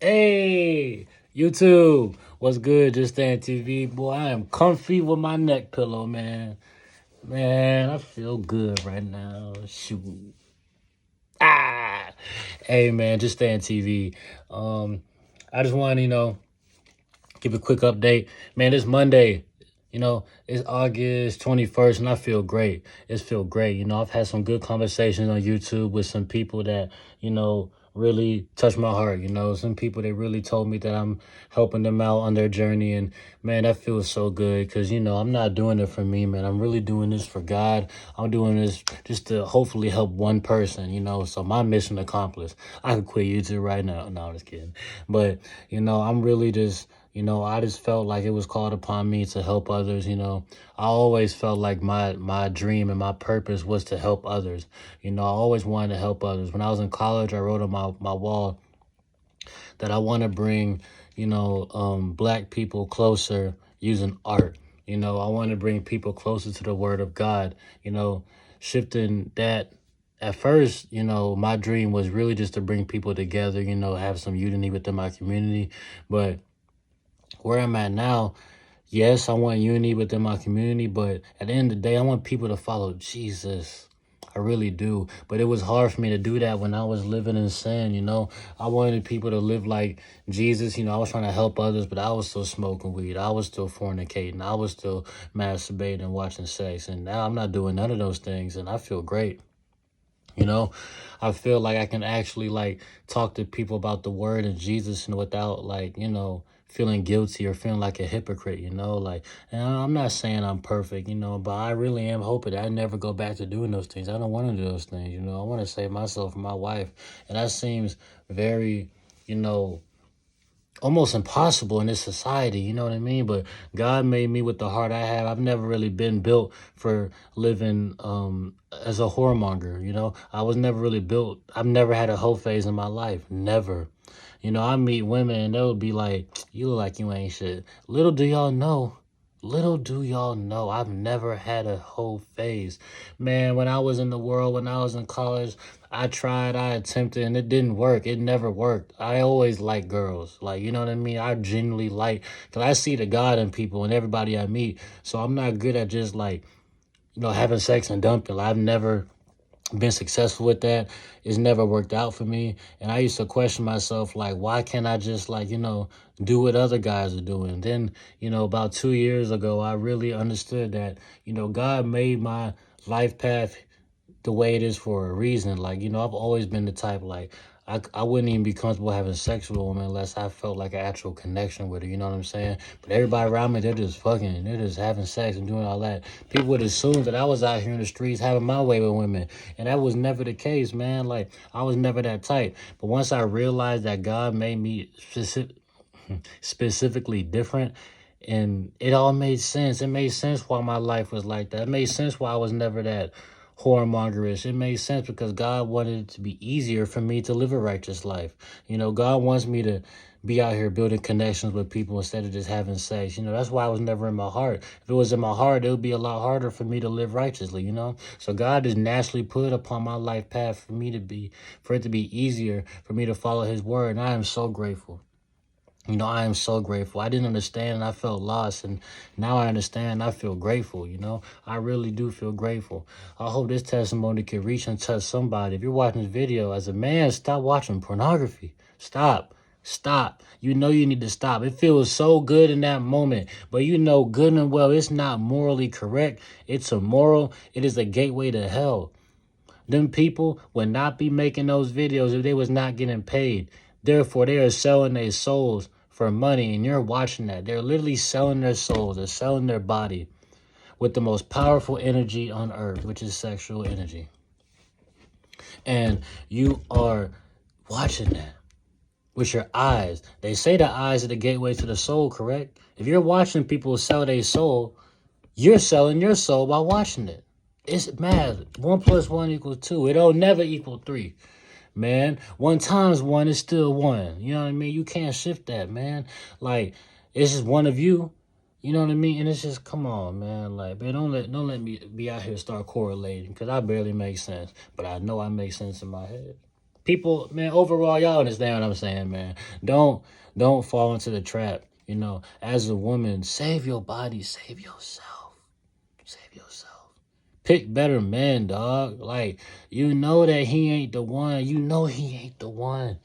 Hey, YouTube, what's good? Just Stand TV, boy. I am comfy with my neck pillow, man. Man, I feel good right now. Shoot. Ah, hey, man, Just Stand TV. I just want to, give a quick update, man. This Monday, it's August 21st, and I feel great. It's feel great. I've had some good conversations on YouTube with some people that, really touched my heart. Some people that really told me that I'm helping them out on their journey. And man, that feels so good because, I'm not doing it for me, man. I'm really doing this for God. I'm doing this just to hopefully help one person, so my mission accomplished. I could quit YouTube right now. No, I'm just kidding. But, I'm really just, I just felt like it was called upon me to help others. I always felt like my dream and my purpose was to help others. I always wanted to help others. When I was in college, I wrote on my wall that I want to bring, black people closer using art. I want to bring people closer to the word of God, shifting that. At first, my dream was really just to bring people together, have some unity within my community. But where I'm at now, yes, I want unity within my community, but at the end of the day, I want people to follow Jesus. I really do. But it was hard for me to do that when I was living in sin, I wanted people to live like Jesus. I was trying to help others, but I was still smoking weed. I was still fornicating. I was still masturbating and watching sex. And now I'm not doing none of those things, and I feel great. I feel like I can actually talk to people about the word and Jesus and without feeling guilty or feeling like a hypocrite, and I'm not saying I'm perfect, but I really am hoping that I never go back to doing those things. I don't want to do those things, I want to save myself and my wife. And that seems very, you know, almost impossible in this society, you know what I mean? But God made me with the heart I have. I've never really been built for living as a whoremonger, I was never really built. I've never had a hoe phase in my life. Never. I meet women and they'll be like, you look like you ain't shit. Little do y'all know, I've never had a whole phase. Man, when I was in the world, when I was in college, I tried, I attempted, and it didn't work. It never worked. I always like girls. You know what I mean? I genuinely because I see the God in people and everybody I meet. So I'm not good at just having sex and dumping. I've never been successful with that. It's never worked out for me. And I used to question myself, why can't I just do what other guys are doing? Then, about 2 years ago, I really understood that, God made my life path the way it is for a reason. I've always been the type, I wouldn't even be comfortable having sex with a woman unless I felt like an actual connection with her, you know what I'm saying? But everybody around me, they're just fucking, they're just having sex and doing all that. People would assume that I was out here in the streets having my way with women. And that was never the case, man. I was never that type. But once I realized that God made me specifically different, and it all made sense. It made sense why my life was like that. It made sense why I was never that whoremongerish. It made sense because God wanted it to be easier for me to live a righteous life. God wants me to be out here building connections with people instead of just having sex. That's why I was never in my heart. If it was in my heart, it would be a lot harder for me to live righteously, So God just naturally put upon my life path for it to be easier for me to follow his word. And I am so grateful. I am so grateful. I didn't understand and I felt lost. And now I understand. I feel grateful, I really do feel grateful. I hope this testimony can reach and touch somebody. If you're watching this video, as a man, stop watching pornography. Stop. Stop. You need to stop. It feels so good in that moment. But good and well, it's not morally correct. It's immoral. It is a gateway to hell. Them people would not be making those videos if they was not getting paid. Therefore, they are selling their souls for money, and you're watching that. They're literally selling their souls. They're selling their body with the most powerful energy on earth, which is sexual energy. And you are watching that with your eyes. They say the eyes are the gateway to the soul, correct? If you're watching people sell their soul, you're selling your soul by watching it. It's mad. 1 + 1 = 2. It'll never equal 3. Man, 1 times 1 is still 1. You know what I mean? You can't shift that, man. It's just one of you. You know what I mean? And it's just, come on, man. Man, don't let me be out here start correlating, because I barely make sense. But I know I make sense in my head. people, man, overall, y'all understand what I'm saying, man. Don't fall into the trap. You know, as a woman, save your body, save yourself. Save yourself. Pick better men, dog. Like, you know that he ain't the one. You know he ain't the one.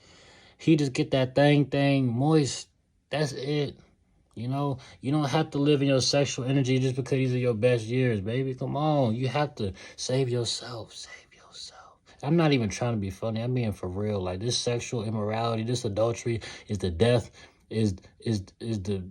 He just get that thing moist. That's it. You know, you don't have to live in your sexual energy just because these are your best years, baby. Come on. You have to save yourself. Save yourself. I'm not even trying to be funny. I'm being for real. Like, this sexual immorality, this adultery is the death, is the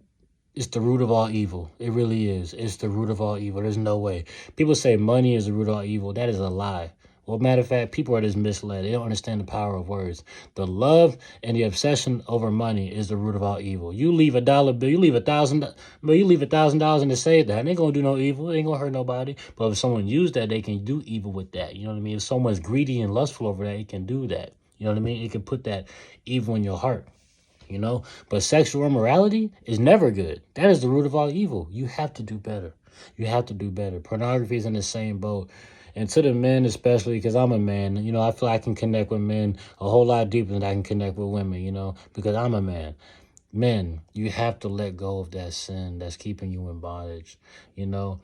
it's the root of all evil. It really is. It's the root of all evil. There's no way. People say money is the root of all evil. That is a lie. Well, matter of fact, people are just misled. They don't understand the power of words. The love and the obsession over money is the root of all evil. You leave a dollar bill, you leave $1,000 in the safe, that ain't gonna do no evil. It ain't gonna hurt nobody. But if someone used that, they can do evil with that. You know what I mean? If someone's greedy and lustful over that, it can do that. You know what I mean? It can put that evil in your heart. You know, but sexual immorality is never good. That is the root of all evil. You have to do better. You have to do better. Pornography is in the same boat. And to the men, especially, because I'm a man, you know, I feel I can connect with men a whole lot deeper than I can connect with women, you know, because I'm a man. Men, you have to let go of that sin that's keeping you in bondage, you know,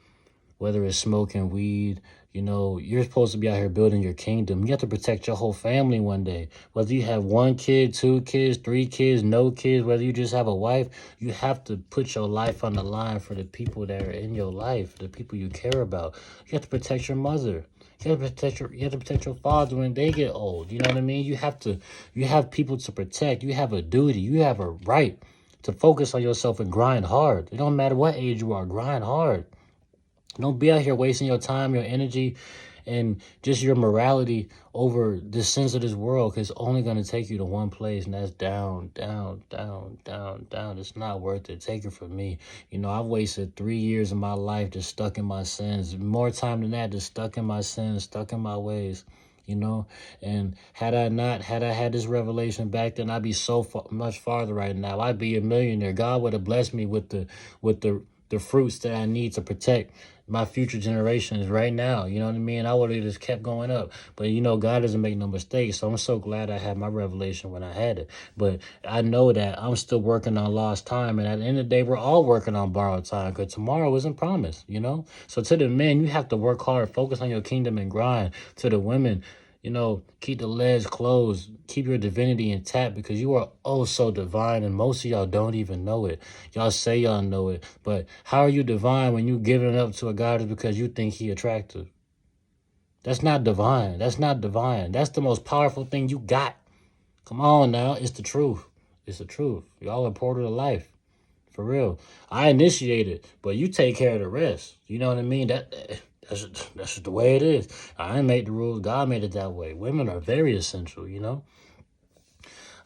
whether it's smoking weed. You know, you're supposed to be out here building your kingdom. You have to protect your whole family one day. Whether you have 1 kid, 2 kids, 3 kids, no kids, whether you just have a wife, you have to put your life on the line for the people that are in your life, the people you care about. You have to protect your mother. You have to protect your father when they get old. You know what I mean? You have people to protect. You have a duty. You have a right to focus on yourself and grind hard. It don't matter what age you are, grind hard. Don't be out here wasting your time, your energy, and just your morality over the sins of this world, because it's only going to take you to one place, and that's down, down, down, down, down. It's not worth it. Take it from me. You know, I've wasted 3 years of my life just stuck in my sins. More time than that, just stuck in my sins, stuck in my ways. You know, and had I had this revelation back then, I'd be much farther right now. I'd be a millionaire. God would have blessed me with the fruits that I need to protect my future generations right now. You know what I mean? I would have just kept going up. But, you know, God doesn't make no mistakes. So I'm so glad I had my revelation when I had it. But I know that I'm still working on lost time. And at the end of the day, we're all working on borrowed time, because tomorrow isn't promised, you know? So to the men, you have to work hard, focus on your kingdom and grind. To the women, you know, keep the legs closed. Keep your divinity intact, because you are oh so divine, and most of y'all don't even know it. Y'all say y'all know it, but how are you divine when you giving up to a God just because you think he attractive? That's not divine. That's not divine. That's the most powerful thing you got. Come on now. It's the truth. It's the truth. Y'all are portal to life. For real. I initiated, but you take care of the rest. You know what I mean? That's just the way it is. I ain't made the rules. God made it that way. Women are very essential, you know?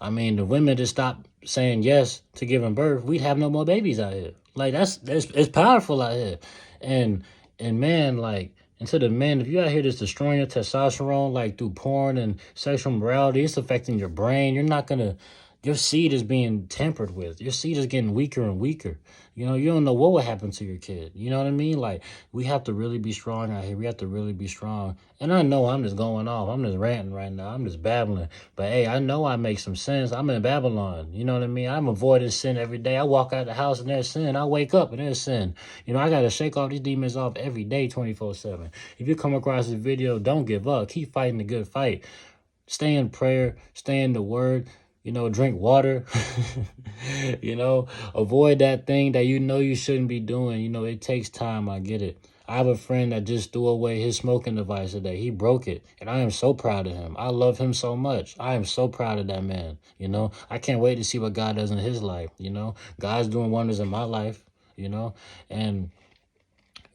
I mean, the women just stop saying yes to giving birth, we'd have no more babies out here. Like, it's powerful out here. And man, like, and to the men, if you out here just destroying your testosterone, like through porn and sexual morality, it's affecting your brain. You're not gonna, your seed is being tampered with. Your seed is getting weaker and weaker. You know, you don't know what will happen to your kid. You know what I mean? Like, we have to really be strong out here. We have to really be strong. And I know I'm just going off. I'm just ranting right now. I'm just babbling. But hey, I know I make some sense. I'm in Babylon. You know what I mean? I'm avoiding sin every day. I walk out the house and there's sin. I wake up and there's sin. You know, I got to shake all these demons off every day, 24/7. If you come across this video, don't give up. Keep fighting the good fight. Stay in prayer. Stay in the word. You know, drink water. You know, avoid that thing that you know you shouldn't be doing. You know, it takes time. I get it. I have a friend that just threw away his smoking device today. He broke it, and I am so proud of him. I love him so much. I am so proud of that man. You know, I can't wait to see what God does in his life. You know, God's doing wonders in my life, you know, and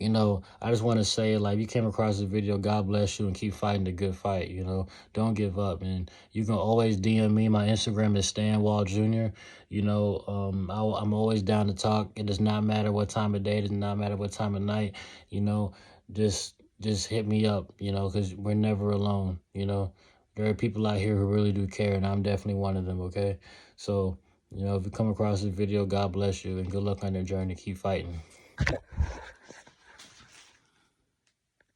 you know, I just want to say, like, you came across this video, God bless you, and keep fighting the good fight, you know. Don't give up, and you can always DM me. My Instagram is Stanwall Jr. You know, I'm always down to talk. It does not matter what time of day. It does not matter what time of night, you know. Just hit me up, you know, because we're never alone, you know. There are people out here who really do care, and I'm definitely one of them, okay? So, you know, if you come across this video, God bless you, and good luck on your journey. Keep fighting.